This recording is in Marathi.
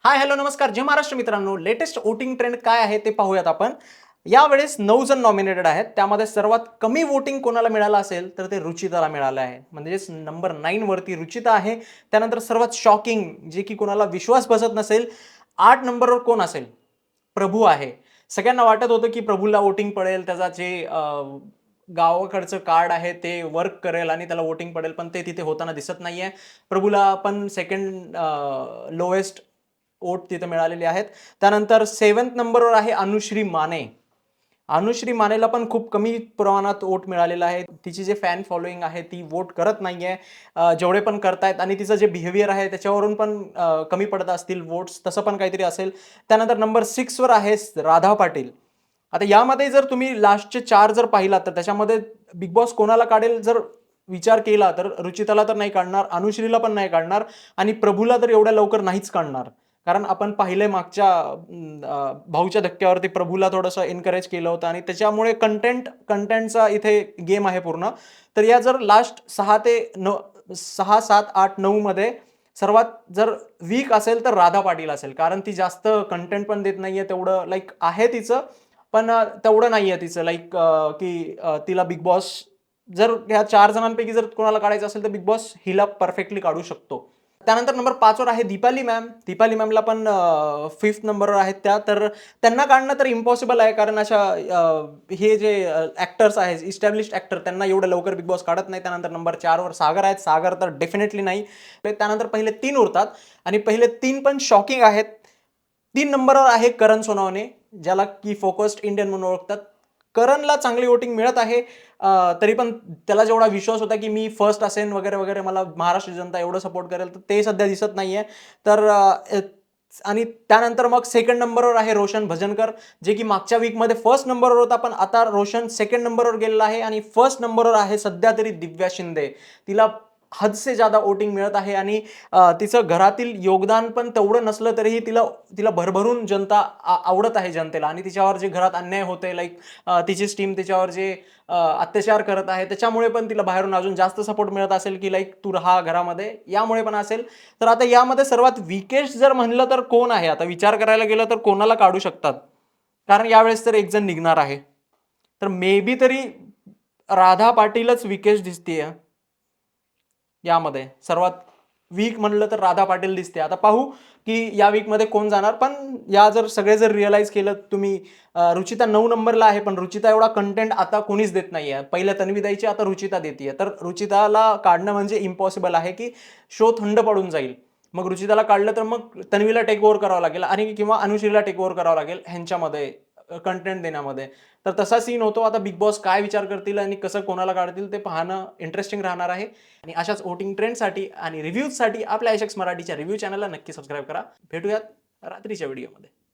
हाय हॅलो नमस्कार जय महाराष्ट्र मित्रांनो, लेटेस्ट वोटिंग ट्रेंड काय आहे ते पाहूयात आपण. यावेळेस 9 जण नॉमिनेटेड आहेत. त्यामध्ये सर्वात कमी वोटिंग कोणाला मिळालं असेल तर ते रुचिताला मिळालं आहे. म्हणजेच नंबर 9 वरती रुचिता आहे. त्यानंतर सर्वात शॉकिंग जे की कोणाला विश्वास बसत नसेल, 8 नंबरवर कोण असेल? प्रभू आहे. सगळ्यांना वाटत होतं की प्रभूला वोटिंग पडेल, त्याचा जे गावाकडचं कार्ड आहे ते वर्क करेल आणि त्याला वोटिंग पडेल, पण ते तिथे होताना दिसत नाहीये. प्रभूला पण सेकंड लोएस्ट वोट तिथे मिळालेले आहेत. त्यानंतर 7th नंबरवर आहे अनुश्री माने. अनुश्री मानेला पण खूप कमी प्रमाणात वोट मिळालेलं आहे. तिची जे फॅन फॉलोइंग आहे ती वोट करत नाहीये. जेवढे पण करतायत आणि तिचं जे बिहेवियर आहे त्याच्यावरून पण कमी पडत असतील वोट्स, तसं पण काहीतरी असेल. त्यानंतर नंबर 6 वर आहे राधा पाटील. आता यामध्ये जर तुम्ही लास्टचे 4 जर पाहिलात तर त्याच्यामध्ये बिग बॉस कोणाला काढेल जर विचार केला तर रुचिताला तर नाही काढणार, अनुश्रीला पण नाही काढणार आणि प्रभूला तर एवढ्या लवकर नाहीच काढणार. कारण आपण पाहिलंय मागच्या भाऊच्या धक्क्यावरती प्रभूला थोडंसं एन्करेज केलं होतं आणि त्याच्यामुळे कंटेंटचा इथे गेम आहे पूर्ण. तर या जर लास्ट 6, 7, 8, 9 मध्ये सर्वात जर वीक असेल तर राधा पाटील असेल. कारण ती जास्त कंटेंट पण देत नाहीये तेवढं, लाईक आहे तिचं, पण तेवढं नाहीये तिचं लाईक की तिला बिग बॉस जर ह्या 4 जणांपैकी जर कोणाला काढायचं असेल तर बिग बॉस हिला परफेक्टली काढू शकतो. त्यानंतर नंबर 5 वर आहे दीपाली मॅम. दीपाली मॅमला पण 5th नंबरवर आहेत त्या. तर त्यांना काढणं तर इम्पॉसिबल आहे, कारण अशा हे जे ॲक्टर्स आहेत, इस्टॅब्लिश्ड ॲक्टर, त्यांना एवढं लवकर बिग बॉस काढत नाही. त्यानंतर नंबर 4 वर सागर आहेत. सागर तर डेफिनेटली नाही. त्यानंतर पहिले 3 उरतात आणि पहिले 3 पण शॉकिंग आहेत. 3 नंबरवर आहे करण सोनवणे, ज्याला की फोकस्ड इंडियन म्हणून ओळखतात. करणला चांगली वोटिंग मिळत आहे. तरी पण त्याला जेवढा विश्वास होता की मी फर्स्ट असेन वगैरे वगैरे, मला महाराष्ट्र जनता एवढं सपोर्ट करेल, तर ते सध्या दिसत नाहीये. तर आणि त्यानंतर मग सेकंड नंबरवर आहे रोशन भजनकर, जे की मागच्या वीकमध्ये फर्स्ट नंबरवर होता, पण आता रोशन सेकंड नंबरवर गेलेला आहे आणि फर्स्ट नंबरवर आहे सध्या तरी दिव्या शिंदे. तिला हद से ज्यादा वोटिंग मिळत आहे आणि तिचं घरातील योगदान पण तेवढं नसलं तरीही तिला तिला भरभरून जनता आवडत आहे जनतेला. आणि तिच्यावर जे घरात अन्याय होते, लाईक तिची टीम तिच्यावर जे अत्याचार करत आहे, त्याच्यामुळे पण तिला बाहेरून अजून जास्त सपोर्ट मिळत असेल की लाईक तू राहा घरामध्ये, यामुळे पण असेल. तर आता यामध्ये सर्वात विकेस्ट जर म्हणलं तर कोण आहे, आता विचार करायला गेलं तर कोणाला काढू शकतात, कारण यावेळेस तर एक जण निघणार आहे. तर मे बी तरी राधा पाटीलच विकेस्ट दिसतीये. यामध्ये सर्वात वीक म्हणलं तर राधा पाटील दिसते. आता पाहू की या वीकमध्ये कोण जाणार. पण या जर सगळे जर रिअलाईज केलं तुम्ही, रुचिता 9 नंबरला आहे, पण रुचिता एवढा कंटेंट आता कोणीच देत नाहीये. पहिल्या तन्वी द्यायची, आता रुचिता देतीये. तर रुचिताला काढणं म्हणजे इम्पॉसिबल आहे की शो थंड पडून जाईल. मग रुचिताला काढलं तर मग तन्वीला टेक ओव्हर करावं लागेल आणि किंवा अनुश्रीला टेक ओव्हर करावं लागेल ह्यांच्यामध्ये कंटेंट देण्यामध्ये. तर तसा सीन होतो. आता बिग बॉस काय विचार करतील आणि कसं कोणाला काढतील ते पाहणं इंटरेस्टिंग राहणार आहे. आणि अशाच वोटिंग ट्रेंडसाठी आणि रिव्ह्यूजसाठी आपल्या एशक्स मराठीच्या रिव्ह्यू चॅनलला नक्की सबस्क्राईब करा. भेटूयात रात्रीच्या व्हिडिओमध्ये.